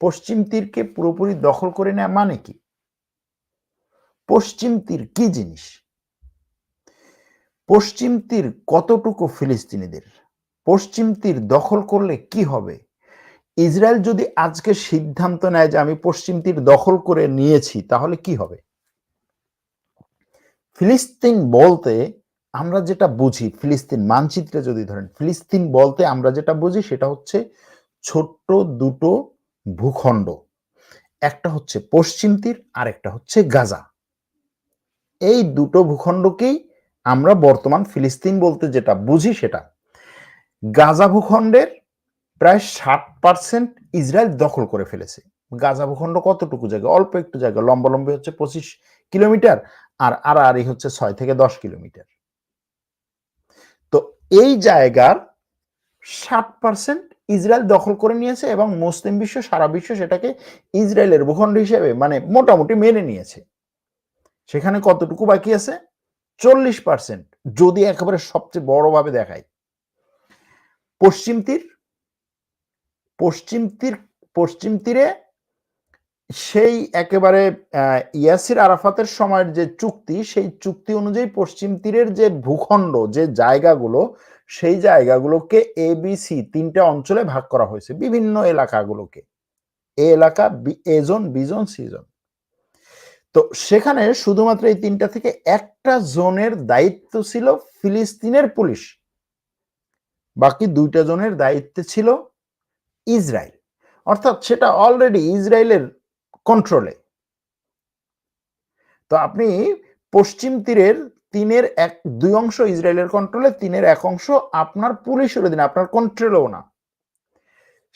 পশ্চিম তীরকে পুরোপুরি দখল করে নেওয়া মানে কি? পশ্চিম তীর কি জিনিস? পশ্চিম তীর কতটুকু ফিলিস্তিনিদের? পশ্চিম তীর দখল করলে কি হবে? ইসরায়েল যদি আজকে সিদ্ধান্ত নেয় যে আমি পশ্চিম তীর দখল করে নিয়েছি, তাহলে কি হবে? ফিলিস্তিন বলতে আমরা যেটা বুঝি, ফিলিস্তিন মানচিত্রে যদি ধরেন, ফিলিস্তিন বলতে আমরা যেটা বুঝি সেটা হচ্ছে ছোট্ট দুটো ভূখণ্ড। একটা হচ্ছে পশ্চিম তীর আর একটা হচ্ছে গাজা। এই দুটো ভূখণ্ডকেই আমরা বর্তমান ফিলিস্তিন বলতে যেটা বুঝি সেটা। গাজা ভূখণ্ডের প্রায় 60% ইসরায়েল দখল করে ফেলেছে। গাজা ভূখণ্ড কতটুকু জায়গা? অল্প একটু জায়গা, লম্বালম্বি হচ্ছে 25 কিলোমিটার আর আড়াআড়ি হচ্ছে 6 থেকে 10 কিলোমিটার। তো এই জায়গার 60% ইসরায়েল দখল করে নিয়েছে এবং মুসলিম বিশ্ব, সারা বিশ্ব সেটাকে ইসরায়েলের ভূখণ্ড হিসেবে মানে মোটামুটি মেনে নিয়েছে। সেখানে কতটুকু বাকি আছে? 40%, যদি একেবারে সবচেয়ে বড়ভাবে দেখায়। পশ্চিম তীরে সেই একেবারে ইয়াসির আরাফাতের সময়ের যে চুক্তি, সেই চুক্তি অনুযায়ী পশ্চিম তীরের যে ভূখণ্ড, যে জায়গাগুলো, সেই জায়গাগুলোকে ABC 3টা অঞ্চলে ভাগ করা হয়েছে, বিভিন্ন এলাকাগুলোকে। এ এলাকা, A zone, B zone, C zone. তো সেখানে শুধুমাত্র এই 3টা থেকে একটা জোনের দায়িত্ব ছিল ফিলিস্তিনের পুলিশ, বাকি 2টা জোনের দায়িত্বে ছিল ইসরায়েল। অর্থাৎ সেটা অলরেডি ইসরায়েলের কন্ট্রোলে। তো আপনি পশ্চিম তীরের 3-এর 2 অংশ ইসরায়েলের কন্ট্রোলে, 3-এর 1 অংশ আপনার পুলিশের অধীনে, আপনার কন্ট্রোলেও না।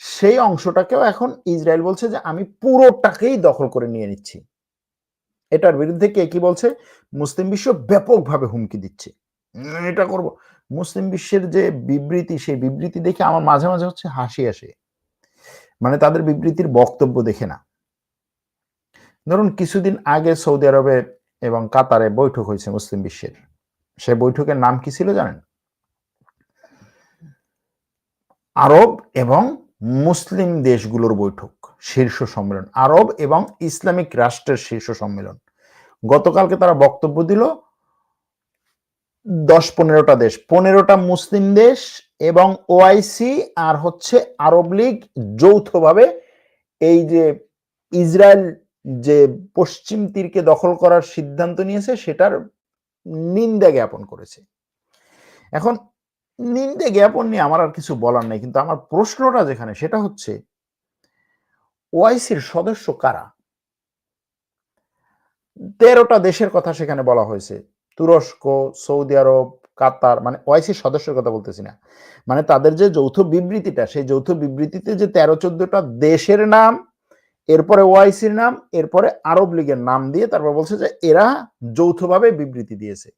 সেই অংশটাকেও এখন ইসরায়েল বলছে যে আমি পুরোটাকেই দখল করে নিয়ে নিচ্ছি। এটার বিরুদ্ধে কে কি বলছে? মুসলিম বিশ্ব ব্যাপকভাবে হুমকি দিচ্ছে, এটা করব। মুসলিম বিশ্বের যে বিবৃতি, সেই বিবৃতি দেখে আমার মাঝে মাঝে হচ্ছে হাসি আসে, মানে তাদের বিবৃতির বক্তব্য দেখে না। ধরুন কিছুদিন আগে সৌদি আরবে এবং কাতারে বৈঠক হয়েছে মুসলিম বিশ্বের। সে বৈঠকের নাম কি ছিল জানেন? আরব এবং মুসলিম দেশগুলোর বৈঠক, শীর্ষ সম্মেলন, আরব এবং ইসলামিক রাষ্ট্রের শীর্ষ সম্মেলন। গতকালকে তারা বক্তব্য দিল 10-15টা দেশ, 15টা মুসলিম দেশ এবং ওআইসি আর হচ্ছে আরব লীগ যৌথভাবে এই যে ইসরায়েল যে পশ্চিম তীরকে দখল করার সিদ্ধান্ত নিয়েছে সেটার নিন্দা জ্ঞাপন করেছে। এখন নিন্দা জ্ঞাপন নিয়ে আমার আর কিছু বলার নাই, কিন্তু আমার প্রশ্নটা যেখানে সেটা হচ্ছে ওআইসির সদস্য কারা? 13টা দেশের কথা সেখানে বলা হয়েছে, তুরস্ক, সৌদি আরব, কাতার, মানে ওআইসির সদস্যের কথা বলতেছি না, মানে তাদের যে যৌথ বিবৃতিটা, সেই যৌথ বিবৃতিতে যে 13-14টা দেশের নাম, এরপরে ওআইসির নাম, এরপরে আরব লীগের নাম দিয়ে তারপর বলছে যে এরা যৌথভাবে বিবৃতি দিয়েছে।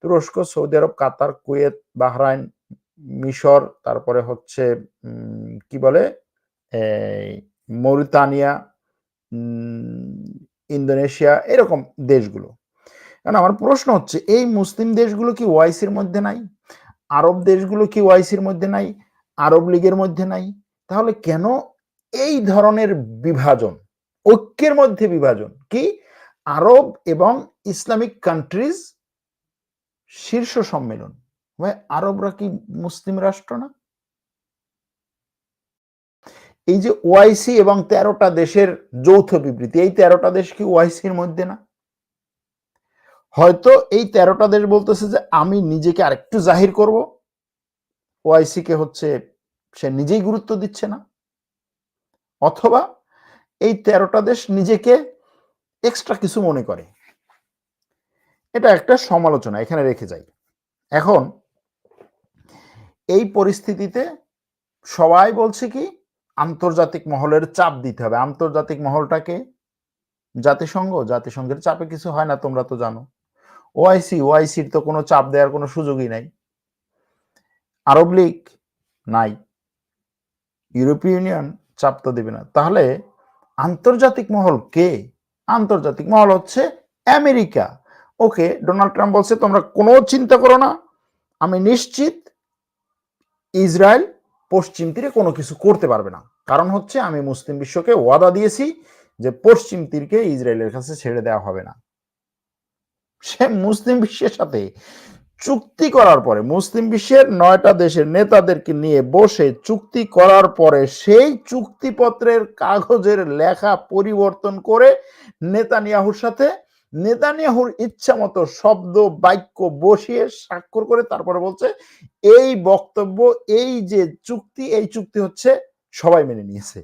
তুরস্ক, সৌদি আরব, কাতার, কুয়েত, বাহরাইন, মিশর, তারপরে হচ্ছে কি বলে মরিতানিয়া, ইন্দোনেশিয়া, এরকম দেশগুলো। কারণ আমার প্রশ্ন হচ্ছে এই মুসলিম দেশগুলো কি ওআইসির মধ্যে নাই? আরব দেশগুলো কি ওআইসির মধ্যে নাই? আরব লীগের মধ্যে নাই? তাহলে কেন এই ধরনের বিভাজন, ঐক্যের মধ্যে বিভাজন? কি আরব এবং ইসলামিক কান্ট্রিজ শীর্ষ সম্মেলন, আরবরা কি মুসলিম রাষ্ট্র না? এই যে ওআইসি এবং 13টা দেশের যৌথ বিবৃতি, এই 13টা দেশ কি ওআইসির মধ্যে না? হয়তো এই 13টা দেশ বলতেছে যে আমি নিজেকে আরেকটু জাহির করব, ওআইসি কে হচ্ছে সে নিজেই গুরুত্ব দিচ্ছে না, অথবা এই 13টা দেশ নিজেকে এক্সট্রা কিছু মনে করে। এটা একটা সমালোচনা, এখানে রেখে যাই। এখন এই পরিস্থিতিতে সবাই বলছে কি আন্তর্জাতিক মহলের চাপ দিতে হবে। আন্তর্জাতিক মহলটাকে জাতিসংঘের চাপে কিছু হয় না, তোমরা তো জানো। ওআইসির তো কোনো চাপ দেওয়ার কোনো সুযোগই নাই। আরব লীগ নাই, ইউরোপীয় ইউনিয়ন চাপ তো দেবে না। তাহলে আন্তর্জাতিক মহল কে? আন্তর্জাতিক মহল হচ্ছে আমেরিকা। ওকে, ডোনাল্ড ট্রাম্প বলছে তোমরা কোনো চিন্তা করো না, আমি নিশ্চিত ইসরায়েল পশ্চিম তীরে কোনো কিছু করতে পারবে না, কারণ হচ্ছে আমি মুসলিম বিশ্বকে ওয়াদা দিয়েছি যে পশ্চিম তীরকে ইসরায়েলের কাছে ছেড়ে দেওয়া হবে না। সে মুসলিম বিশ্বের সাথে চুক্তি করার পরে, মুসলিম বিশ্বের 9টা দেশের নেতাদেরকে নিয়ে বসে চুক্তি করার পরে সেই চুক্তিপত্রের কাগজের লেখা পরিবর্তন করে নেতানিয়াহুর সাথে নেতানিয়াহুর ইচ্ছা মতো শব্দ বাক্য বসিয়ে স্বাক্ষর করে তারপরে বলছে এই বক্তব্য, এই যে চুক্তি, এই চুক্তি হচ্ছে সবাই মেনে নিয়েছে।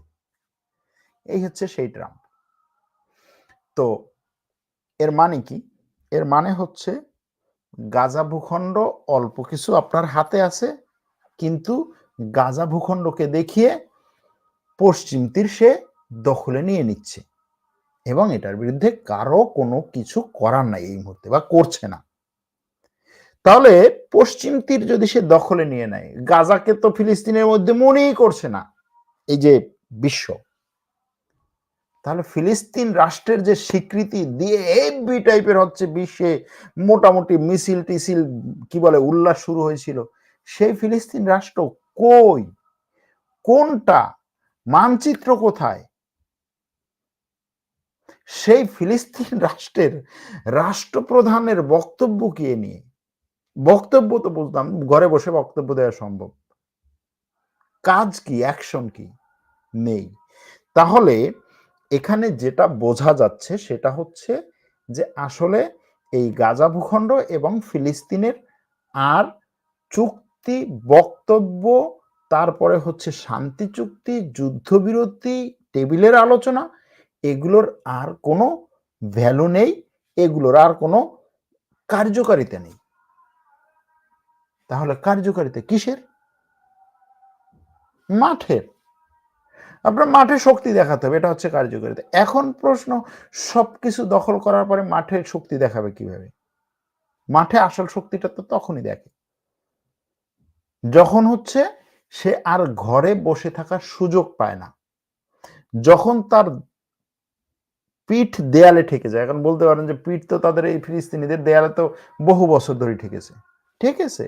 এই হচ্ছে সেই ট্রাম্প। তো এর মানে কি? এর মানে হচ্ছে গাজা ভূখণ্ড অল্প কিছু আপনার হাতে আছে, কিন্তু গাজা ভূখণ্ডকে দেখিয়ে পশ্চিম তীর সে দখলে নিয়ে নিচ্ছে এবং এটার বিরুদ্ধে কারো কোনো কিছু করার নাই এই মুহূর্তে, বা করছে না। তাহলে পশ্চিম তীর যদি সে দখলে নিয়ে নেয়, গাজাকে তো ফিলিস্তিনের মধ্যে মনেই করছে না এই যে বিশ্ব, তাহলে ফিলিস্তিন রাষ্ট্রের যে স্বীকৃতি দিয়ে হেভি টাইপের হচ্ছে বিশ্বে মোটামুটি মিছিল টিছিল কি বলে উল্লাস শুরু হয়েছিল, সেই ফিলিস্তিন রাষ্ট্র কই? কোনটা? মানচিত্র কোথায়? সেই ফিলিস্তিন রাষ্ট্রের রাষ্ট্রপ্রধানের বক্তব্য কি এ নিয়ে? বক্তব্য তো বলতাম ঘরে বসে বক্তব্য দেওয়া সম্ভব, কাজ কি, অ্যাকশন কি? নেই। তাহলে এখানে যেটা বোঝা যাচ্ছে সেটা হচ্ছে যে আসলে এই গাজা ভূখণ্ড এবং ফিলিস্তিনের আর চুক্তি, বক্তব্য, তারপরে হচ্ছে শান্তি চুক্তি, যুদ্ধবিরতি, টেবিলের আলোচনা, এগুলোর আর কোনো ভ্যালু নেই, এগুলোর আর কোনো কার্যকারিতা নেই। তাহলে কার্যকারিতা কিসের? মাঠের। আপনার মাঠে শক্তি দেখাতে হবে, এটা হচ্ছে কার্যকারিতা। এখন প্রশ্ন, সবকিছু দখল করার পরে মাঠে শক্তি দেখাবে কিভাবে? মাঠে আসল শক্তিটা তো তখনই দেখে যখন হচ্ছে সে আর ঘরে বসে থাকার সুযোগ পায় না, যখন তার পিঠ দেয়ালে ঠেকে যায়। এখন বলতে পারেন যে পিঠ তো তাদের এই ফিলিস্তিনিদের দেয়ালে তো বহু বছর ধরে ঠেকেছে, ঠেকেছে,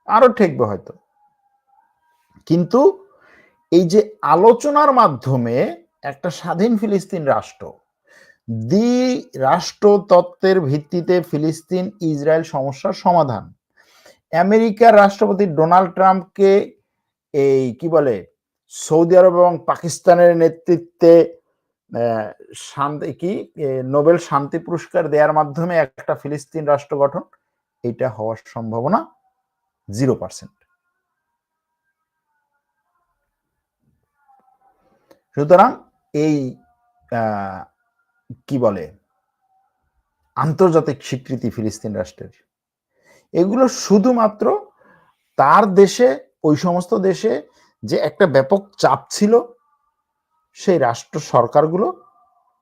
আরো ঠেকবে হয়তো, কিন্তু এই যে আলোচনার মাধ্যমে একটা স্বাধীন ফিলিস্তিন রাষ্ট্র, রাষ্ট্র তত্ত্বের ভিত্তিতে ফিলিস্তিন ইসরায়েল সমস্যার সমাধান, আমেরিকার রাষ্ট্রপতি ডোনাল্ড ট্রাম্পকে এই কি বলে সৌদি আরব এবং পাকিস্তানের নেতৃত্বে শান্তি কি নোবেল শান্তি পুরস্কার দেওয়ার মাধ্যমে একটা ফিলিস্তিন রাষ্ট্র গঠন, এটা হওয়ার সম্ভাবনা 0%। সুতরাং এই কি বলে আন্তর্জাতিক স্বীকৃতি ফিলিস্তিন রাষ্ট্রের, এগুলো শুধুমাত্র তার দেশে, ওই সমস্ত দেশে যে একটা ব্যাপক চাপ ছিল, সেই রাষ্ট্র সরকারগুলো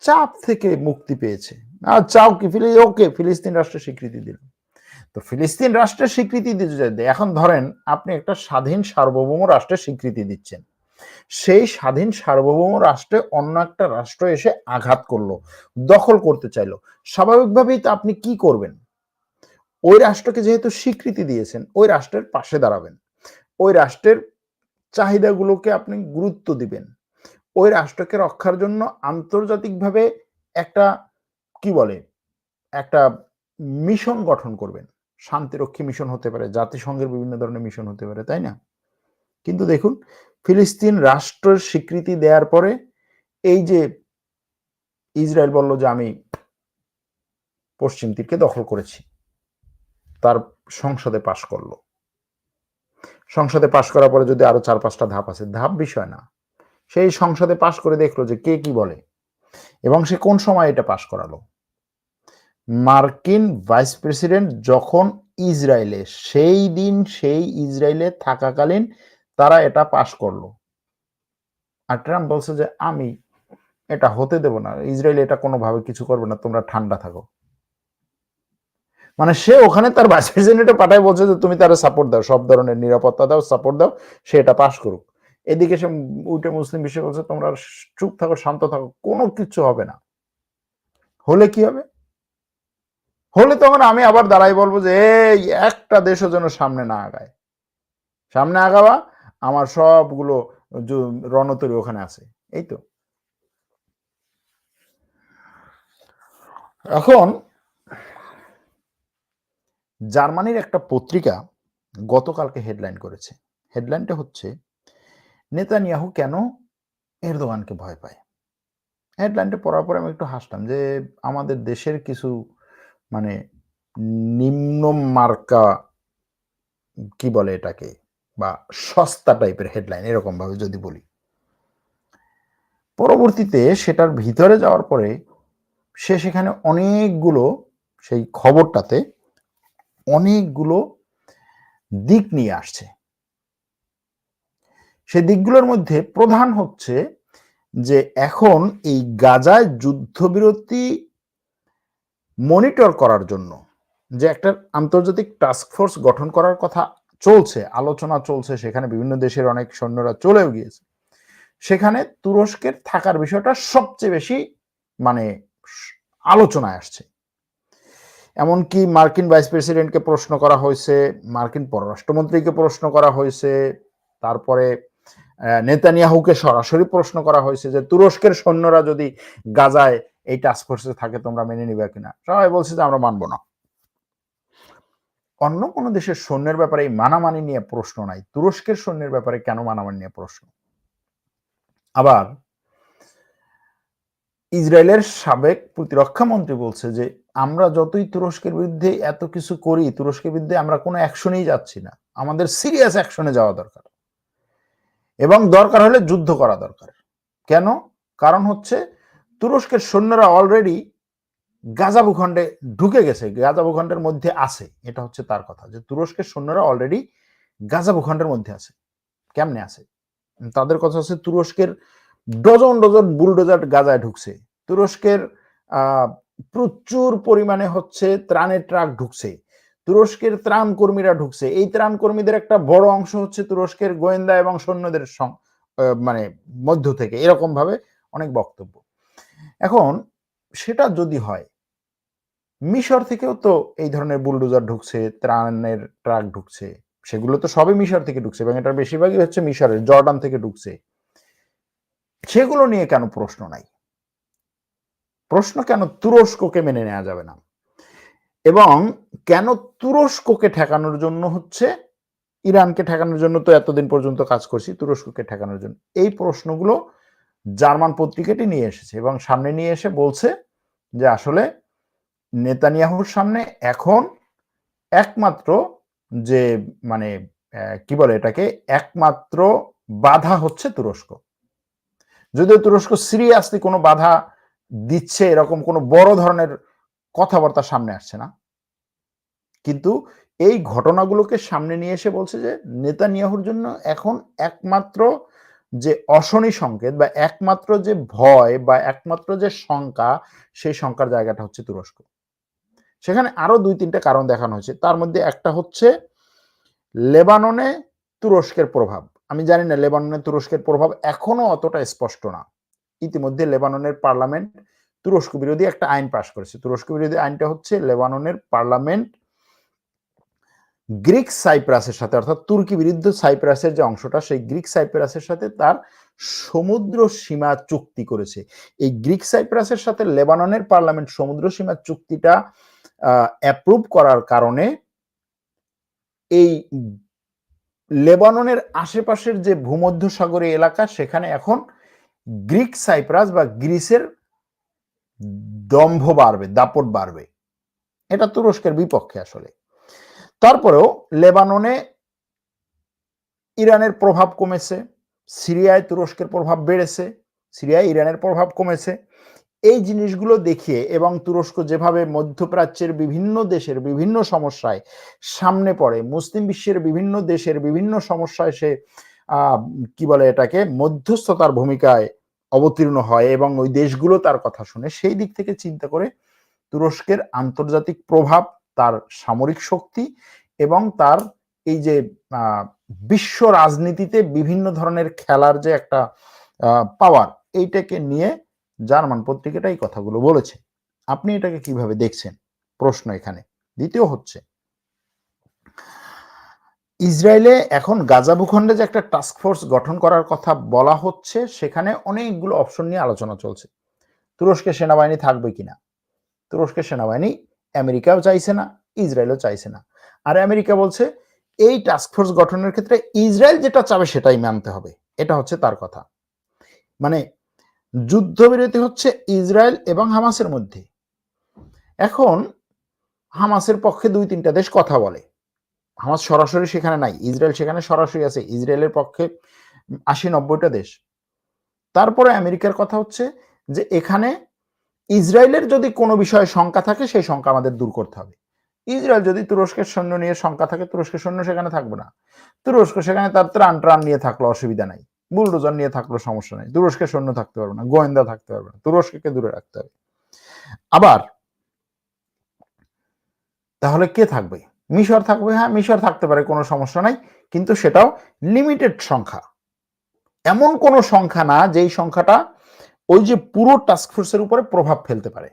চাপ থেকে মুক্তি পেয়েছে। আর চাও কি ওকে ফিলিস্তিন রাষ্ট্রের স্বীকৃতি দিল, তো ফিলিস্তিন রাষ্ট্রের স্বীকৃতি দিতে, এখন ধরেন আপনি একটা স্বাধীন সার্বভৌম রাষ্ট্রের স্বীকৃতি দিচ্ছেন, সেই স্বাধীন সার্বভৌম রাষ্ট্রে অন্য একটা রাষ্ট্র এসে আঘাত করলো, দখল করতে চাইলো, স্বাভাবিকভাবেই তো আপনি কি করবেন? ওই রাষ্ট্রকে যেহেতু স্বীকৃতি দিয়েছেন, ওই রাষ্ট্রের পাশে দাঁড়াবেন, ওই রাষ্ট্রের চাহিদাগুলোকে আপনি গুরুত্ব দিবেন, ওই রাষ্ট্রকে রক্ষার জন্য আন্তর্জাতিকভাবে একটা কি বলে একটা মিশন গঠন করবেন। শান্তিরক্ষী মিশন হতে পারে, জাতিসংঘের বিভিন্ন ধরনের মিশন হতে পারে, তাই না? কিন্তু দেখুন ফিলিস্তিন রাষ্ট্রের স্বীকৃতি দেওয়ার পরে এই যে ইসরায়েল বলল যে আমি পশ্চিম তীরকে দখল করেছি, তার সংসদে পাশ করলো, সংসদে পাশ করার পরে যদি আরো 4-5টা ধাপ আছে, ধাপ বিষয় না, সেই সংসদে পাশ করে দেখলো যে কে কি বলে, এবং সে কোন সময় এটা পাশ করালো? মার্কিন ভাইস প্রেসিডেন্ট যখন ইসরায়েলে, সেই দিন সেই ইসরায়েলে থাকাকালীন তারা এটা পাশ করলো, আর ট্রাম্প বলছে যে আমি এটা হতে দেব না, ইসরায়েল এটা কোনোভাবে কিছু করবে না, তোমরা ঠান্ডা থাকো। মানে সে ওখানে তার ভাইস প্রেসিডেন্টে পাঠায় বলছে যে তুমি তারা সাপোর্ট দাও, সব ধরনের নিরাপত্তা দাও, সাপোর্ট দাও, সে এটা পাশ করুক। এদিকে সে উল্টে মুসলিম বিশ্ব বলছে তোমরা চুপ থাকো, শান্ত থাকো, কোনো কিছু হবে না। হলে কি হবে? হলে তখন আমি আবার দাঁড়াই বলবো যে এই একটা দেশও যেন সামনে না আগায়, সামনে আগাবা আমার সবগুলো রণতরী ওখানে আছে, এই তো। এখন জার্মানির একটা পত্রিকা গতকালকে হেডলাইন করেছে। হেডলাইনটা হচ্ছে, নেতানিয়াহু কেন এরদোগানকে ভয় পায়। হেডলাইনটা পড়ার পরে আমি একটু হাসলাম যে আমাদের দেশের কিছু মানে নিম্ন মার্কা কি বলে এটাকে, বা সস্তা টাইপের হেডলাইন এরকম ভাবে যদি বলি। পরবর্তীতে সেটার ভিতরে যাওয়ার পরে সে সেখানে অনেকগুলো, সেই খবরটাতে অনেকগুলো দিক নিয়ে আসছে। সেই দিকগুলোর মধ্যে প্রধান হচ্ছে যে এখন এই গাজায় যুদ্ধবিরতি মনিটর করার জন্য যে একটা আন্তর্জাতিক টাস্ক ফোর্স গঠন করার কথা চলছে, আলোচনা চলছে, সেখানে বিভিন্ন দেশের অনেক সৈন্যরা চলেও গিয়েছে। সেখানে তুরস্কের থাকার বিষয়টা সবচেয়ে বেশি মানে আলোচনায় আসছে। এমনকি মার্কিন ভাইস প্রেসিডেন্টকে প্রশ্ন করা হয়েছে, মার্কিন পররাষ্ট্রমন্ত্রীকে প্রশ্ন করা হয়েছে, তারপরে নেতানিয়াহুকে সরাসরি প্রশ্ন করা হয়েছে যে তুরস্কের সৈন্যরা যদি গাজায় এই টাস্ক ফোর্সে থাকে তোমরা মেনে নিবে কিনা। সবাই বলছে যে আমরা মানবো না। অন্য কোনো দেশের সৈন্যের ব্যাপারে এই মানামানি নিয়ে প্রশ্ন নাই, তুরস্কের সৈন্যের ব্যাপারে কেন মানামানি নিয়ে প্রশ্ন। আবার ইসরায়েলের সাবেক প্রতিরক্ষা মন্ত্রী বলছে যে আমরা যতই তুরস্কের বিরুদ্ধে এত কিছু করি, তুরস্কের বিরুদ্ধে আমরা কোনো অ্যাকশনেই যাচ্ছি না, আমাদের সিরিয়াস অ্যাকশনে যাওয়া দরকার এবং দরকার হলে যুদ্ধ করা দরকার। কেন? কারণ হচ্ছে তুরস্কের সৈন্যরা অলরেডি গাজা ভূখণ্ডে ঢুকে গেছে, গাজা ভূখণ্ডের মধ্যে আছে, এটা হচ্ছে তার কথা, যে তুরস্কের সৈন্যরা অলরেডি গাজা ভূখণ্ডের মধ্যে আছে। কেমনে আছে? তাদের কথা হচ্ছে তুরস্কের ডজন ডজন বুলডোজার গাজায় ঢুকছে, তুরস্কের প্রচুর পরিমাণে হচ্ছে ত্রাণের ট্রাক ঢুকছে, তুরস্কের ত্রাণ কর্মীরা ঢুকছে, এই ত্রাণ কর্মীদের একটা বড় অংশ হচ্ছে তুরস্কের গোয়েন্দা এবং সৈন্যদের মানে মধ্য থেকে, এরকম ভাবে অনেক বক্তব্য। এখন সেটা যদি হয়, মিশর থেকেও তো এই ধরনের বুলডোজার ঢুকছে, ত্রাণের ট্রাক ঢুকছে, সেগুলো তো সবই মিশর থেকে ঢুকছে এবং এটার বেশিরভাগই হচ্ছে মিশরের, জর্ডান থেকে ঢুকছে। সেগুলো নিয়ে কেন প্রশ্ন নাই? প্রশ্ন কেন তুরস্ককে মেনে নেওয়া যাবে না, এবং কেন তুরস্ককে ঠেকানোর জন্য হচ্ছে, ইরানকে ঠেকানোর জন্য তো এতদিন পর্যন্ত কাজ করছি, তুরস্ককে ঠেকানোর জন্য, এই প্রশ্নগুলো জার্মান পত্রিকাটি নিয়ে এসেছে এবং সামনে নিয়ে এসে বলছে যে আসলে নেতানিয়াহুর সামনে এখন একমাত্র যে মানে কি বলে এটাকে, একমাত্র বাধা হচ্ছে তুরস্ক। যদিও তুরস্ক সিরিয়াসলি কোনো বাধা দিচ্ছে এরকম কোনো বড় ধরনের কথাবার্তা সামনে আসছে না, কিন্তু এই ঘটনাগুলোকে সামনে নিয়ে এসে বলছে যে নেতানিয়াহুর জন্য এখন একমাত্র যে অশনি সংকেত বা একমাত্র যে ভয় বা একমাত্র যে শঙ্কা, সেই শঙ্কার জায়গাটা হচ্ছে তুরস্ক। সেখানে আরো ২-৩টা কারণ দেখানো হয়েছে, তার মধ্যে একটা হচ্ছে লেবাননে তুরস্কের প্রভাব। আমি জানি না লেবাননে তুরস্কের প্রভাব এখনো অতটা স্পষ্ট না। ইতিমধ্যে লেবাননের পার্লামেন্ট তুরস্ক বিরোধী একটা আইন পাশ করেছে। তুরস্ক বিরোধী আইনটা হচ্ছে লেবাননের পার্লামেন্ট গ্রিক সাইপ্রাসের সাথে, অর্থাৎ তুর্কি বিরুদ্ধে সাইপ্রাসের যে অংশটা, সেই গ্রিক সাইপ্রাসের সাথে তার সমুদ্র সীমা চুক্তি করেছে। এই গ্রিক সাইপ্রাসের সাথে লেবাননের পার্লামেন্ট সমুদ্র সীমা চুক্তিটা অ্যাপ্রুভ করার কারণে এই লেবাননের আশেপাশের যে ভূমধ্যসাগরীয় এলাকা, সেখানে এখন গ্রিক সাইপ্রাস বা গ্রিসের দম্ভ বাড়বে, দাপট বাড়বে। এটা তুরস্কের বিপক্ষে আসলে। তারপরেও লেবাননে ইরানের প্রভাব কমেছে, সিরিয়ায় তুরস্কের প্রভাব বেড়েছে, সিরিয়ায় ইরানের প্রভাব কমেছে। এই জিনিসগুলো দেখিয়ে এবং তুরস্ক যেভাবে মধ্যপ্রাচ্যের বিভিন্ন দেশের বিভিন্ন সমস্যায় সামনে পড়ে, মুসলিম বিশ্বের বিভিন্ন দেশের বিভিন্ন সমস্যায় সে কি বলে এটাকে, মধ্যস্থতার ভূমিকায় অবতীর্ণ হয় এবং ওই দেশগুলো তার কথা শুনে, সেই দিক থেকে চিন্তা করে তুরস্কের আন্তর্জাতিক প্রভাব, তার সামরিক শক্তি এবং তার এই যে বিশ্ব রাজনীতিতে বিভিন্ন ধরনের খেলার যে একটা পাওয়ার, এইটাকে নিয়ে জার্মান পত্রিকাটা এই কথাগুলো বলেছে। আপনি এটাকে কিভাবে দেখছেন? প্রশ্ন এখানে। দ্বিতীয় হচ্ছে, ইসরায়েলে এখন গাজা ভূখণ্ডে যে একটা টাস্ক ফোর্স গঠন করার কথা বলা হচ্ছে, সেখানে অনেকগুলো অপশন নিয়ে আলোচনা চলছে। তুরস্কের সেনাবাহিনী থাকবে কিনা? তুরস্কের সেনাবাহিনী আমেরিকাও চাইছে না, ইসরায়েলও চাইছে না। আর আমেরিকা বলছে এই টাস্ক ফোর্স গঠনের ক্ষেত্রে ইসরায়েল যেটা চাবে সেটাই মানতে হবে। এটা হচ্ছে তার কথা। মানে যুদ্ধবিরতি হচ্ছে ইসরায়েল এবং হামাসের মধ্যে। এখন হামাসের পক্ষে ২-৩টা দেশ কথা বলে। হামাস সরাসরি সেখানে নাই, ইসরায়েল সেখানে সরাসরি আছে। ইসরায়েলের পক্ষে ৮০-৯০টা দেশ। তারপরে আমেরিকার কথা হচ্ছে যে এখানে ইসরায়েলের যদি কোনো বিষয়ে শঙ্কা থাকে সেই শঙ্কা আমাদের দূর করতে হবে। ইসরায়েল যদি তুরস্কের সৈন্য নিয়ে শঙ্কা থাকে, তুরস্কের সৈন্য সেখানে থাকবে না। তুরস্ক সেখানে তার ত্রাণ নিয়ে থাকলো, অসুবিধা নাই। বুলডোজার নিয়ে থাকলো, সমস্যা নাই। তুরস্কের সৈন্য থাকতে পারবে না, গোয়েন্দা থাকতে পারবে না। তুরস্ককে দূরে রাখতে হবে। আবার তাহলে কে থাকবে? মিশর থাকবে। হ্যাঁ, মিশর থাকতে পারে, কোনো সমস্যা নাই, কিন্তু সেটাও লিমিটেড সংখ্যা। এমন কোনো সংখ্যা না যেই সংখ্যাটা ওই যে পুরো টাস্কফোর্সের উপরে প্রভাব ফেলতে পারে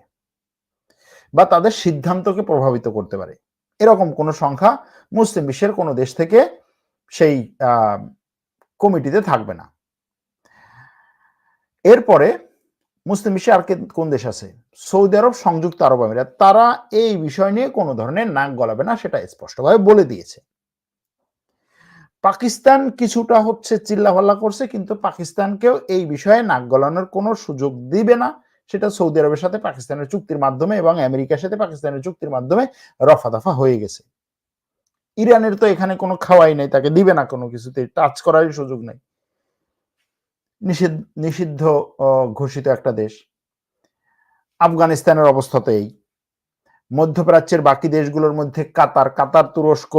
বা তাদের সিদ্ধান্তকে প্রভাবিত করতে পারে। এরকম কোনো সংখ্যা মুসলিম বিশ্বের কোনো দেশ থেকে সেই কমিটিতে থাকবে না। এরপরে মুসলিম বিশ্বে আর কোন দেশ আছে? সৌদি আরব, সংযুক্ত আরব আমিরাত। তারা এই বিষয় নিয়ে কোনো ধরনের নাক গলাবে না, সেটা স্পষ্টভাবে বলে দিয়েছে। পাকিস্তান কিছুটা হচ্ছে চিল্লাপাল্লা করছে, কিন্তু পাকিস্তানকেও এই বিষয়ে নাক গলানোর কোনো সুযোগ দিবে না। সেটা সৌদি আরবের সাথে পাকিস্তানের চুক্তির মাধ্যমে এবং আমেরিকার সাথে পাকিস্তানের চুক্তির মাধ্যমে রফা দফা হয়ে গেছে। ইরানের তো এখানে কোনো খাওয়াই নাই, তাকে দিবে না, কোনো কিছুতে টাচ করারই সুযোগ নাই। নিষিদ্ধ ঘোষিত একটা দেশ। আফগানিস্তানের অবস্থা তো এই। মধ্যপ্রাচ্যের বাকি দেশগুলোর মধ্যে কাতার, তুরস্ক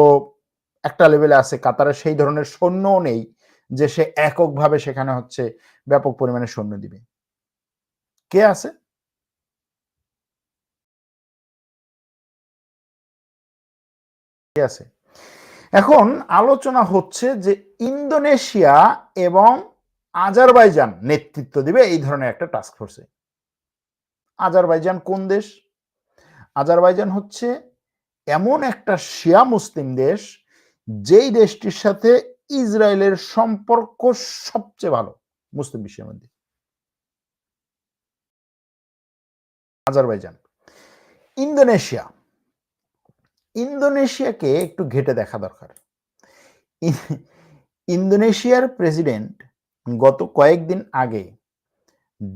একটা লেভেলে আছে। কাতারের সেই ধরনের সৈন্যও নেই যে সে এককভাবে সেখানে হচ্ছে ব্যাপক পরিমাণে সৈন্য দিবে। কে আছে? কে আছে? এখন আলোচনা হচ্ছে যে ইন্দোনেশিয়া এবং আজারবাইজান নেতৃত্ব দিবে এই ধরনের একটা টাস্ক ফোর্সে। আজারবাইজান কোন দেশ? আজারবাইজান হচ্ছে এমন একটা শিয়া মুসলিম দেশ যেই দেশটির সাথে ইসরায়েলের সম্পর্ক সবচেয়ে ভালো মুসলিম বিশ্বের মধ্যে। আজারবাইজান। ইন্দোনেশিয়া, ইন্দোনেশিয়াকে একটু ঘেটে দেখা দরকার। ইন্দোনেশিয়ার প্রেসিডেন্ট গত কয়েকদিন আগে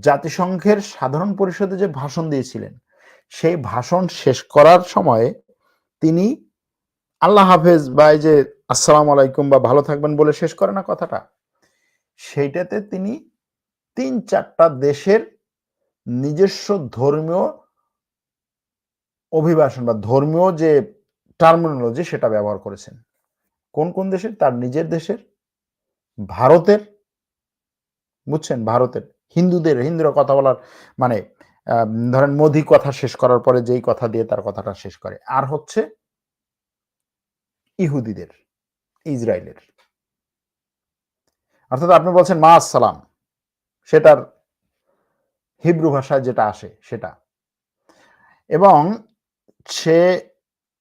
জাতিসংঘের সাধারণ পরিষদে যে ভাষণ দিয়েছিলেন, সেই ভাষণ শেষ করার সময় তিনি আল্লাহ হাফেজ বা এই যে আসসালামু আলাইকুম বা ভালো থাকবেন বলে শেষ করে না কথাটা, সেইটাতে তিনি ৩-৪টা দেশের নিজস্ব ধর্মীয় অভিবাসন বা ধর্মীয় যে টার্মিনোলজি সেটা ব্যবহার করেছেন। কোন কোন দেশের? তার নিজের দেশের, ভারতের, বুঝছেন, ভারতের হিন্দুরা কথা বলার মানে ধরেন মোদি কথা শেষ করার পরে যেই কথা দিয়ে তার কথাটা শেষ করে, আর হচ্ছে ইহুদিদের, ইসরায়েলের। অর্থাৎ আপনি বলছেন মা আসসালাম, সেটার হিব্রু ভাষায় যেটা আসে সেটা। এবং সে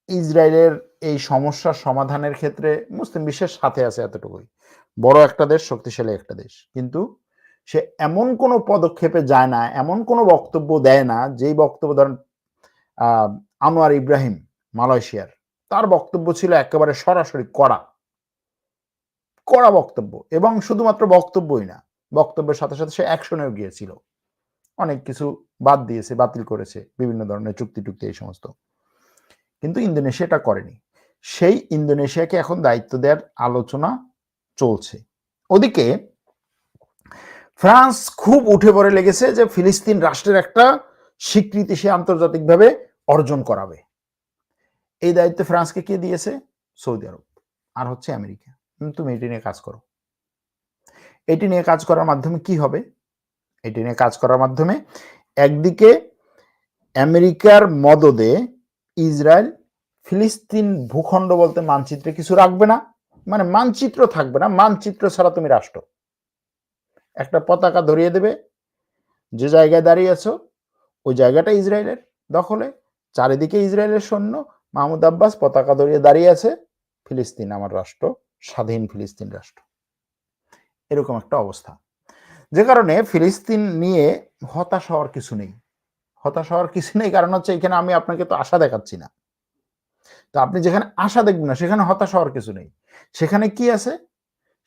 ইসরায়েলের এই সমস্যার সমাধানের ক্ষেত্রে মুসলিম বিশ্বের সাথে আছে, এতটুকুই। বড় একটা দেশ, শক্তিশালী একটা দেশ, কিন্তু সে এমন কোনো পদক্ষেপে যায় না, এমন কোনো বক্তব্য দেয় না যেই বক্তব্য ধরেন আনোয়ার ইব্রাহিম মালয়েশিয়ার, তার বক্তব্য ছিল একেবারে সরাসরি কড়া বক্তব্য। এবং শুধুমাত্র বক্তব্যই না, বক্তব্যের সাথে সাথে সে অ্যাকশনেও গিয়েছিল, অনেক কিছু বাদ দিয়েছে, বাতিল করেছে, বিভিন্ন ধরনের চুক্তি এই সমস্ত। কিন্তু ইন্দোনেশিয়া এটা করেনি। সেই ইন্দোনেশিয়াকে এখন দায়িত্ব দেওয়ার আলোচনা চলছে। ওদিকে ফ্রান্স খুব উঠে পড়ে লেগেছে যে ফিলিস্তিন রাষ্ট্রের একটা স্বীকৃতি সে আন্তর্জাতিকভাবে অর্জন করাবে। এই দায়িত্ব ফ্রান্সকে কে দিয়েছে? সৌদি আরব আর হচ্ছে আমেরিকা। তুমি এটি নিয়ে কাজ করো। এটি নিয়ে কাজ করার মাধ্যমে কি হবে? এটি নিয়ে কাজ করার মাধ্যমে একদিকে আমেরিকার মদদে ইসরায়েল ফিলিস্তিন ভূখণ্ড বলতে মানচিত্রে কিছু রাখবে না, মানে মানচিত্র থাকবে না, মানচিত্র ছাড়া তুমি রাষ্ট্র। একটা পতাকা ধরিয়ে দেবে, যে জায়গায় দাঁড়িয়ে আছো ওই জায়গাটা ইসরায়েলের দখলে, চারিদিকে ইসরায়েলের সৈন্য, মাহমুদ আব্বাস পতাকা ধরিয়ে দাঁড়িয়ে আছে, ফিলিস্তিন আমার রাষ্ট্র, স্বাধীন ফিলিস্তিন রাষ্ট্র, এরকম একটা অবস্থা। যে কারণে ফিলিস্তিন নিয়ে হতাশ হওয়ার কিছু নেই। হতাশ হওয়ার কিছু নেই, কারণ হচ্ছে এখানে আমি আপনাকে তো আশা দেখাচ্ছি না। তো আপনি যেখানে আশা দেখবেন না সেখানে হতাশ হওয়ার কিছু নেই। সেখানে কি আছে?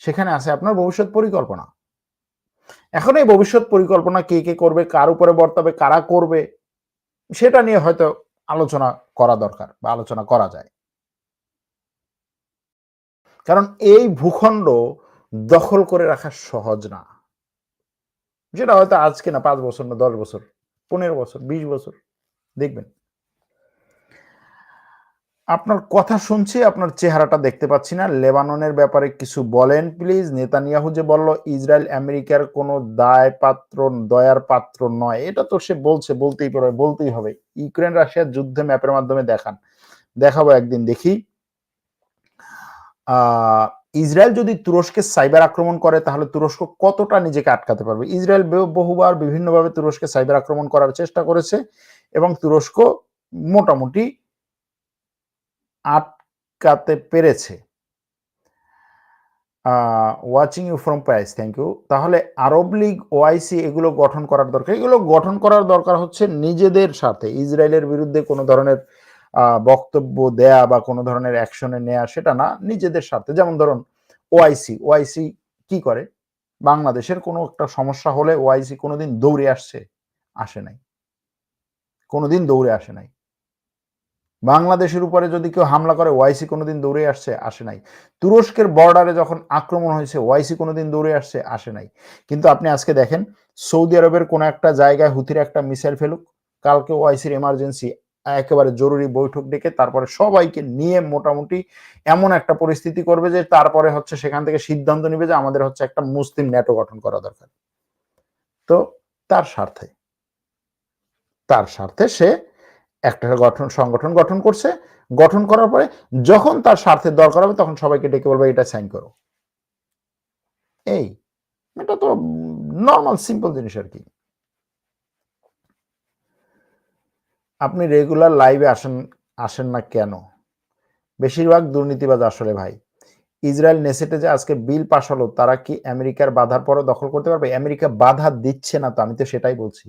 সেখানে আছে আপনার ভবিষ্যৎ পরিকল্পনা। এখন এই ভবিষ্যৎ পরিকল্পনা কে করবে, কার উপরে বর্তাবে, কারা করবে, সেটা নিয়ে হয়তো আলোচনা করা দরকার বা আলোচনা করা যায়। কারণ এই ভূখণ্ড দখল করে রাখা সহজ না। যেটা হয়তো আজকে না, 5 বছর না, 10 বছর, 15 বছর, 20 বছর দেখবেন। আপনার কথা শুনছি, আপনার চেহারাটা দেখতে পাচ্ছি না। লেবাননের ব্যাপারে কিছু বলেন প্লিজ। নেতানিয়াহু যে বলল ইসরায়েল আমেরিকার কোনো দয়ার পাত্র নয়, এটা তো সে বলছে, বলতেই হবে। ইউক্রেন রাশিয়ার যুদ্ধে ম্যাপের মাধ্যমে দেখাবো একদিন, দেখি। ইসরায়েল যদি তুরস্কে সাইবার আক্রমণ করে তাহলে তুরস্ক কতটা নিজেকে আটকাতে পারবে। ইসরায়েল বহুবার বিভিন্নভাবে তুরস্কে সাইবার আক্রমণ করার চেষ্টা করেছে এবং তুরস্ক মোটামুটি আটকাতে পেরেছে। Watching you from Paris, thank you. তাহলে আরব লীগ, ওআইসি এগুলো গঠন করার দরকার। এগুলো গঠন করার দরকার হচ্ছে নিজেদের সাথে। ইসরায়েলের বিরুদ্ধে কোনো ধরনের বক্তব্য দেয়া বা কোনো ধরনের অ্যাকশনে নেয়া সেটা না, নিজেদের সাথে। যেমন ধরুন ওআইসি কি করে? বাংলাদেশের কোনো একটা সমস্যা হলে ওআইসি কোনোদিন দৌড়ে আসে নাই, কোনোদিন দৌড়ে আসে নাই। বাংলাদেশের উপরে যদি কেউ হামলা করে ওআইসি কোনোদিন দৌড়ে আসে নাই। তুরস্কের বর্ডারে যখন আক্রমণ হয়েছে ওআইসি কোনোদিন দৌড়ে আসে নাই। কিন্তু আপনি আজকে দেখেন, সৌদি আরবের কোনো একটা জায়গায় হুথির একটা মিসাইল ফেলুক, কালকে ওআইসির এমার্জেন্সি একেবারে জরুরি বৈঠক ডেকে তারপরে সবাইকে নিয়ে মোটামুটি এমন একটা পরিস্থিতি করবে যে তারপরে হচ্ছে সেখান থেকে সিদ্ধান্ত নিবে যে আমাদের হচ্ছে একটা মুসলিম ন্যাটো গঠন করা দরকার। তো তার স্বার্থে সে একটা সংগঠন গঠন করছে। গঠন করার পরে যখন তার স্বার্থের দরকার হবে তখন সবাইকে ডেকে বলবে এটা সাইন করো। এটা তো নর্মাল সিম্পল জিনিস আর কি। আপনি রেগুলার লাইভে আসেন না কেন? বেশিরভাগ দুর্নীতিবাজ আসলে ভাই। ইসরায়েল নেসেটে যে আজকে বিল পাস হলো, তারা কি আমেরিকার বাধার পরও দখল করতে পারবে? আমেরিকা বাধা দিচ্ছে না তো, আমি তো সেটাই বলছি।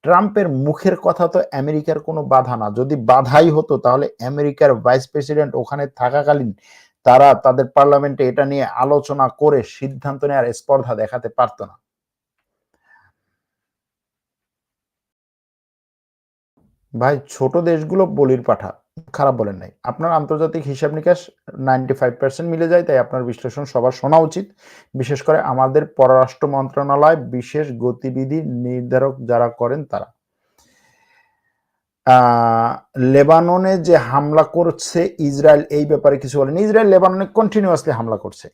ট্রাম্পের মুখের কথা তো আমেরিকার কোনো বাধা না। যদি বাধাই হতো তাহলে আমেরিকার ভাইস প্রেসিডেন্ট ওখানে থাকাকালীন তারা তাদের পার্লামেন্টে এটা নিয়ে আলোচনা করে সিদ্ধান্ত নেওয়ার স্পর্ধা দেখাতে পারতো না। ভাই, ছোট দেশগুলো বলির পাঠা, খারাপ বলেন নাই। আপনার আন্তর্জাতিক হিসাব নিকাশ 95% মিলে যায়, তাই আপনার বিশ্লেষণ সবার শোনা উচিত। বিশেষ করে আমাদের পররাষ্ট্র মন্ত্রণালয় বিশেষ গতিবিধি নির্ধারক যারা করেন তারা। লেবাননে যে হামলা করছে ইসরায়েল, এই ব্যাপারে কিছু বলেন। ইসরায়েল লেবাননে কন্টিনিউয়াসলি হামলা করছে।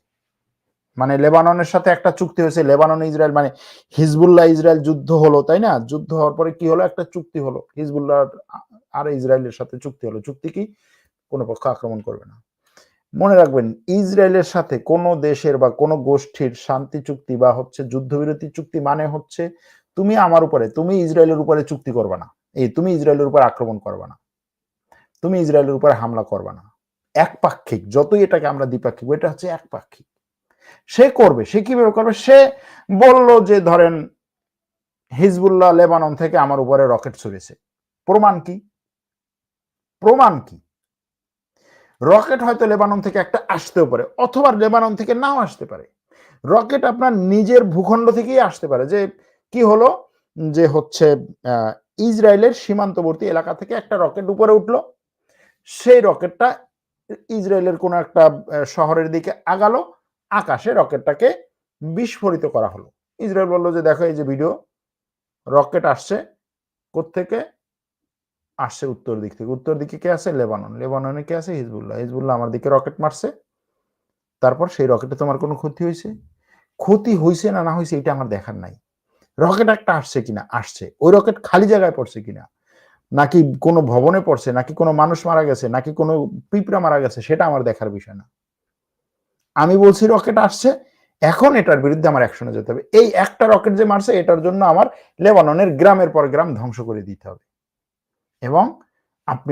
মানে লেবাননের সাথে একটা চুক্তি হয়েছে, লেবানন ইসরায়েল মানে হিজবুল্লাহ ইসরায়েল যুদ্ধ হলো, তাই না? যুদ্ধ হওয়ার পরে কি হলো? একটা চুক্তি হলো, হিজবুল্লাহ আর ইসরায়েলের সাথে চুক্তি হলো। চুক্তি কি? কোনো পক্ষ আক্রমণ করবে না। মনে রাখবেন, ইসরায়েলের সাথে কোনো দেশের বা কোনো গোষ্ঠীর শান্তি চুক্তি বা হচ্ছে যুদ্ধবিরতি চুক্তি মানে হচ্ছে তুমি তুমি ইসরায়েলের উপরে চুক্তি করবে না, তুমি ইসরায়েলের উপর আক্রমণ করবে না, তুমি ইসরায়েলের উপরে হামলা করবে না। একপাক্ষিক, যতই এটাকে আমরা দ্বিপাক্ষিক, এটা হচ্ছে একপাক্ষিক। সে করবে, সে কিভাবে করবে? সে বলল যে ধরেন হিজবুল্লাহ লেবানন থেকে আমার উপরে রকেট ছুড়েছে, প্রমাণ কি? রকেট হয়তো লেবানন থেকে একটা আসতেও পারে, অথবা লেবানন থেকে নাও আসতে পারে। রকেট আপনার নিজের ভূখণ্ড থেকেই আসতে পারে। যে কি হলো, যে হচ্ছে ইসরায়েলের সীমান্তবর্তী এলাকা থেকে একটা রকেট উপরে উঠলো, সেই রকেটটা ইসরায়েলের কোনো একটা শহরের দিকে আগালো, আকাশে রকেটটাকে বিস্ফোরিত করা হলো। ইসরায়েল বললো যে দেখো এই যে ভিডিও, রকেট আসছে কোত্থেকে? আসছে উত্তর দিক থেকে। উত্তর দিকে কে আছে? লেবাননে কে আছে? হিজবুল্লাহ আমার দিকে রকেট মারছে, তারপর সেই রকেটে তোমার কোনো ক্ষতি হয়েছে না হয়েছে এটা আমার দেখার নাই। রকেট একটা আসছে কিনা, আসছে। ওই রকেট খালি জায়গায় পড়ছে কিনা, নাকি কোনো ভবনে পড়ছে, নাকি কোনো মানুষ মারা গেছে, নাকি কোনো পিঁপড়া মারা গেছে, সেটা আমার দেখার বিষয় না। আমি বলছি রকেট আসছে, এখন এটার বিরুদ্ধে আমার অ্যাকশনে যেতে হবে। এই একটা রকেট যে মারছে এটার জন্য আমার লেবাননের গ্রামের পর গ্রাম ধ্বংস করে দিতে হবে। এবং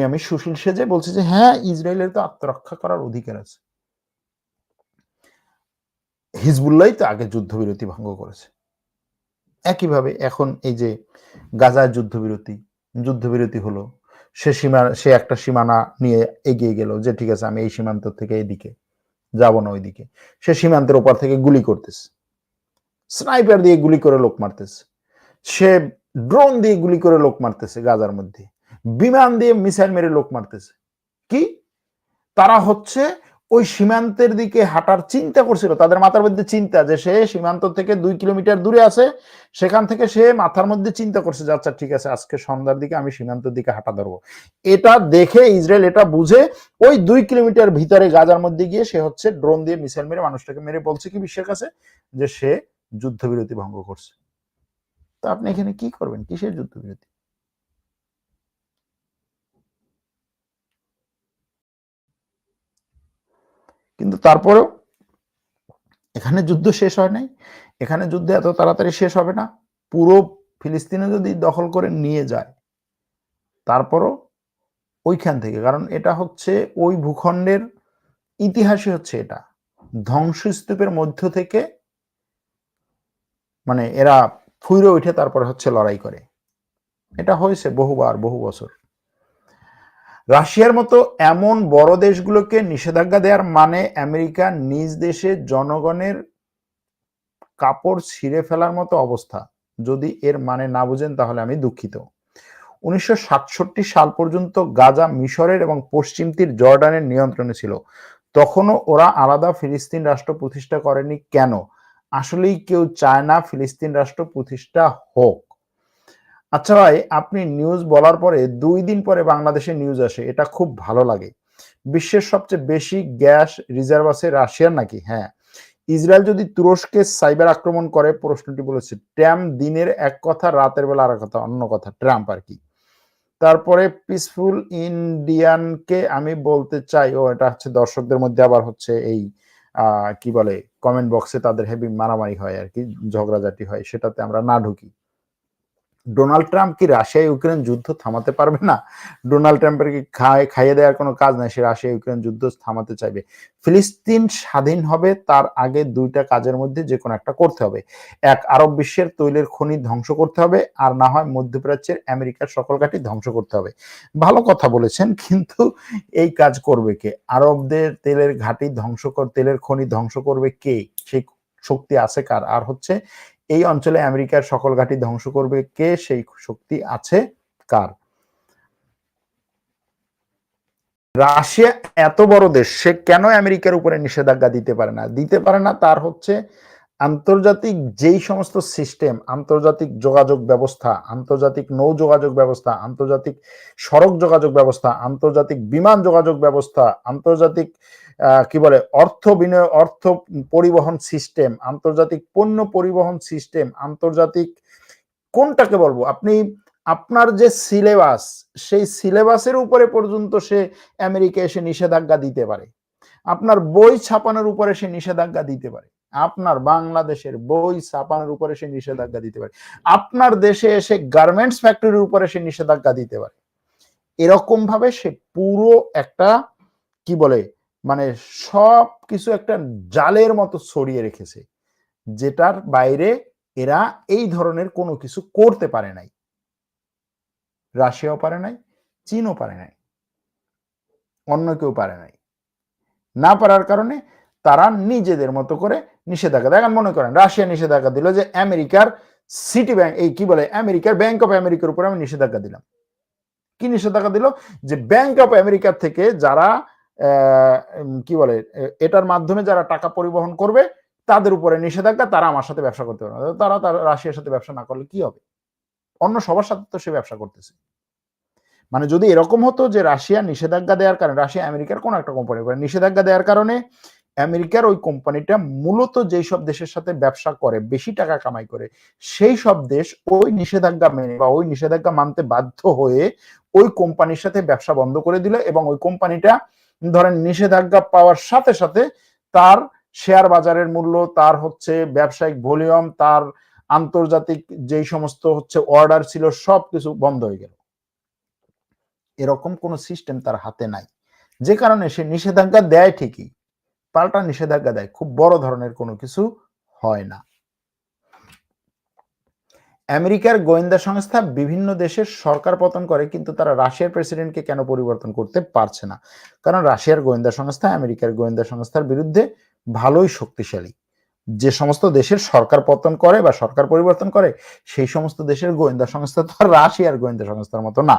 আমি সুশীল সেজে বলছি যে হ্যাঁ, ইসরায়েলের তো আত্মরক্ষা করার অধিকার আছে। হিজবুল্লাহই তো আগে যুদ্ধবিরতি ভঙ্গ করেছে। একইভাবে এখন এই যে গাজায় যুদ্ধবিরতি হলো, সে একটা সীমানা নিয়ে এগিয়ে গেল যে ঠিক আছে আমি এই সীমান্ত থেকে এদিকে যাব না ওইদিকে। সে সীমান্তের ওপর থেকে গুলি করতেছে, স্নাইপার দিয়ে গুলি করে লোক মারতেছে, সে ড্রোন দিয়ে গুলি করে লোক মারতেছে, গাজার মধ্যে বিমান দিয়ে মিসাইল মেরে লোক মারতেছে। কি তারা হচ্ছে ওই সীমান্তের দিকে হাঁটার চিন্তা করছিল, তাদের মাথার মধ্যে চিন্তা যে সে সীমান্ত থেকে 2 কিলোমিটার দূরে আছে, সেখান থেকে সে মাথার মধ্যে চিন্তা করছে যে আচ্ছা ঠিক আছে আজকে সন্ধ্যার দিকে আমি সীমান্তের দিকে হাঁটা ধরবো। এটা দেখে ইসরায়েল এটা বুঝে ওই 2 কিলোমিটার ভিতরে গাজার মধ্যে গিয়ে সে হচ্ছে ড্রোন দিয়ে মিসাইল মেরে মানুষটাকে মেরে বলছে কি বিশ্বের কাছে যে সে যুদ্ধবিরতি ভঙ্গ করছে। তো আপনি এখানে কি করবেন? কিসের যুদ্ধবিরতি? কিন্তু তারপরেও এখানে যুদ্ধ শেষ হয় নাই, এখানে যুদ্ধ এত তাড়াতাড়ি শেষ হবে না। পুরো ফিলিস্তিনে যদি দখল করে নিয়ে যায় তারপরও ওইখান থেকে, কারণ এটা হচ্ছে ওই ভূখণ্ডের ইতিহাসই হচ্ছে এটা, ধ্বংসস্তূপের মধ্য থেকে মানে এরা ফুইরে উঠে তারপরে হচ্ছে লড়াই করে। এটা হয়েছে বহুবার, বহু বছর। রাশিয়ার মতো এমন বড় দেশগুলোকে নিষেধাজ্ঞা দেওয়ার মানে আমেরিকা নিজ দেশে জনগণের কাপড় ছিঁড়ে ফেলার মতো অবস্থা। যদি এর মানে না বুঝেন তাহলে আমি দুঃখিত। 1967 সাল পর্যন্ত গাজা মিশরের এবং পশ্চিম তীর জর্ডানের নিয়ন্ত্রণে ছিল। তখনও ওরা আলাদা ফিলিস্তিন রাষ্ট্র প্রতিষ্ঠা করেনি কেন? আসলেই কেউ চায় না ফিলিস্তিন রাষ্ট্র প্রতিষ্ঠা হোক। আচ্ছা ভাই, আপনি নিউজ বলার পরে 2 দিন পরে বাংলাদেশে নিউজ আসে, এটা খুব ভালো লাগে। বিশ্বের সবচেয়ে বেশি গ্যাস রিজার্ভ আছে রাশিয়ার নাকি? হ্যাঁ। ইসরায়েল যদি তুরস্কে সাইবার আক্রমণ করে, প্রশ্নটি বলেছে ট্রাম্প দিনের এক কথা রাতের বেলা আর কথা, অন্য কথা ট্রাম্প আর কি। তারপরে পিসফুল ইন্ডিয়ানকে আমি বলতে চাই, ও এটা হচ্ছে দর্শকদের মধ্যে আবার হচ্ছে এই কি বলে কমেন্ট বক্সে তাদের হেভি মারামারি হয় আর কি, ঝগড়াঝাটি হয়, সেটাতে আমরা না ঢুকি। ডোনাল্ড ট্রাম্প কি রাশিয়া ইউক্রেন যুদ্ধ থামাতে পারবে না? ডোনাল্ড ট্রাম্পের কি খাইয়ে দেওয়ার কোনো কাজ নাই, সে রাশিয়া ইউক্রেন যুদ্ধ থামাতে চাইবে? ফিলিস্তিন স্বাধীন হবে তার আগে 2টা কাজের মধ্যে যে কোনো একটা করতে হবে। এক, আরব বিশ্বের তৈলের খনি ধ্বংস করতে হবে, আর না হয় মধ্যপ্রাচ্যের আমেরিকার সকল ঘাঁটি ধ্বংস করতে হবে। ভালো কথা বলেছেন, কিন্তু এই কাজ করবে কে? আরবদের তেলের ঘাঁটি ধ্বংস তেলের খনি ধ্বংস করবে কে? সেই শক্তি আছে কার? আর হচ্ছে এই অঞ্চলে আমেরিকার সকল ঘাঁটি ধ্বংস করবে কে? সেই শক্তি আছে কার? রাশিয়া এত বড় দেশ, সে কেন আমেরিকার উপরে নিষেধাজ্ঞা দিতে পারে না? দিতে পারে না তার হচ্ছে আন্তর্জাতিক যেই সমস্ত সিস্টেম, আন্তর্জাতিক যোগাযোগ ব্যবস্থা, আন্তর্জাতিক নৌ যোগাযোগ ব্যবস্থা, আন্তর্জাতিক সড়ক যোগাযোগ ব্যবস্থা, আন্তর্জাতিক বিমান যোগাযোগ ব্যবস্থা, আন্তর্জাতিক কি বলে অর্থ বিনিয়োগ, অর্থ পরিবহন সিস্টেম, আন্তর্জাতিক পণ্য পরিবহন সিস্টেম, আন্তর্জাতিক কোনটাকে বলবো, আপনি আপনার যে সিলেবাস, সেই সিলেবাসের উপরে পর্যন্ত সে আমেরিকা এসে নিষেধাজ্ঞা দিতে পারে। আপনার বই ছাপানোর উপরে সে নিষেধাজ্ঞা দিতে পারে, আপনার বাংলাদেশের বই ছাপানোর উপরে সে নিষেধাজ্ঞা দিতে পারে, আপনার দেশে এসে গার্মেন্টস ফ্যাক্টরির উপরে সে নিষেধাজ্ঞা দিতে পারে। এরকম ভাবে সে পুরো একটা কি বলে মানে সব কিছু একটা জালের মতো ছড়িয়ে রেখেছে, যেটার বাইরে এরা এই ধরনের কোনো কিছু করতে পারে নাই। রাশিয়াও পারে নাই, চীনও পারে নাই, অন্য কেউ পারে নাই। না পারার কারণে তারা নিজেদের মতো করে নিষেধাজ্ঞা। দেখেন, মনে করেন রাশিয়া নিষেধাজ্ঞা দিল যে আমেরিকার সিটি ব্যাংক, এই কি বলে আমেরিকার ব্যাংক অফ আমেরিকার উপরে আমি নিষেধাজ্ঞা দিলাম। কি নিষেধাজ্ঞা দিল? যে ব্যাংক অফ আমেরিকার থেকে যারা কি বলে এটার মাধ্যমে যারা টাকা পরিবহন করবে তাদের উপরে নিষেধাজ্ঞা, তারা আমার সাথে ব্যবসা করতে পারবে না। তারা রাশিয়ার সাথে ব্যবসা না করলে কি হবে? অন্য সবার সাথে তো সে ব্যবসা করতেছে। মানে যদি এরকম হতো যে রাশিয়া নিষেধাজ্ঞা দেওয়ার কারণে, রাশিয়া আমেরিকার কোন একটা কোম্পানির উপরে নিষেধাজ্ঞা দেওয়ার কারণে আমেরিকার ওই কোম্পানিটা মূলত যেই সব দেশের সাথে ব্যবসা করে, বেশি টাকা কামাই করে, সেই সব দেশ ওই নিষেধাজ্ঞা মেনে বা ওই নিষেধাজ্ঞা মানতে বাধ্য হয়ে ওই কোম্পানির সাথে ব্যবসা বন্ধ করে দিল, এবং ওই কোম্পানিটা ধরেন নিষেধাজ্ঞা পাওয়ার সাথে সাথে তার শেয়ার বাজারের মূল্য, তার হচ্ছে ব্যবসায়িক ভলিউম, তার আন্তর্জাতিক যেই সমস্ত হচ্ছে অর্ডার ছিল, সবকিছু বন্ধ হয়ে গেল। এরকম কোন সিস্টেম তার হাতে নাই, যে কারণে সে নিষেধাজ্ঞা দেয় ঠিকই, পাল্টা নিষেধাজ্ঞা দেয়, খুব বড় ধরনের কোনো কিছু হয় না। আমেরিকার গোয়েন্দা সংস্থা বিভিন্ন দেশের সরকার পতন করে, কিন্তু তারা রাশিয়ার প্রেসিডেন্টকে কেন পরিবর্তন করতে পারছে না? কারণ রাশিয়ার গোয়েন্দা সংস্থা আমেরিকার গোয়েন্দা সংস্থার বিরুদ্ধে ভালোই শক্তিশালী। যে সমস্ত দেশের সরকার পতন করে বা সরকার পরিবর্তন করে, সেই সমস্ত দেশের গোয়েন্দা সংস্থা তো আর রাশিয়ার গোয়েন্দা সংস্থার মতো না।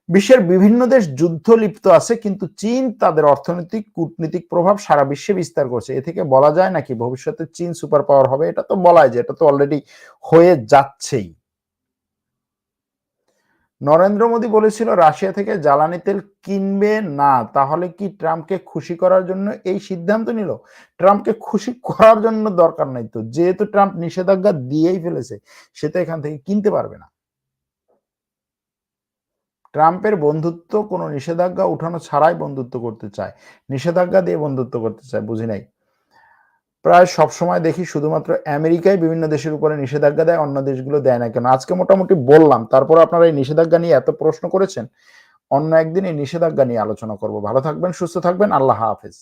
বিশ্বের বিভিন্ন দেশ যুদ্ধ লিপ্ত আছে, কিন্তু চীন তাদের অর্থনৈতিক কূটনীতিক প্রভাব সারা বিশ্বে বিস্তার করছে। এ থেকে বলা যায় নাকি ভবিষ্যতে চীন সুপার পাওয়ার হবে? এটা তো বলাই যায়, এটা তো অলরেডি হয়ে যাচ্ছেই। নরেন্দ্র মোদী বলেছিল রাশিয়া থেকে জ্বালানি তেল কিনবে না, তাহলে কি ট্রাম্পকে খুশি করার জন্য এই সিদ্ধান্ত নিল? ট্রাম্পকে খুশি করার জন্য দরকার নাই তো, যেহেতু ট্রাম্প নিষেধাজ্ঞা দিয়েই ফেলেছে, সে তো এখান থেকে কিনতে পারবে না। ট্রাম্পের বন্ধুত্ব কোনো নিষেধাজ্ঞা উঠানো ছাড়াই বন্ধুত্ব করতে চায়, নিষেধাজ্ঞা দিয়ে বন্ধুত্ব করতে চায়, বুঝি নাই। প্রায় সবসময় দেখি শুধুমাত্র আমেরিকায় বিভিন্ন দেশের উপরে নিষেধাজ্ঞা দেয়, অন্য দেশগুলো দেয় না কেন? আজকে মোটামুটি বললাম, তারপর আপনারা এই নিষেধাজ্ঞা নিয়ে এত প্রশ্ন করেছেন। অন্য একদিন এই নিষেধাজ্ঞা নিয়ে আলোচনা করব। ভালো থাকবেন, সুস্থ থাকবেন। আল্লাহ হাফেজ।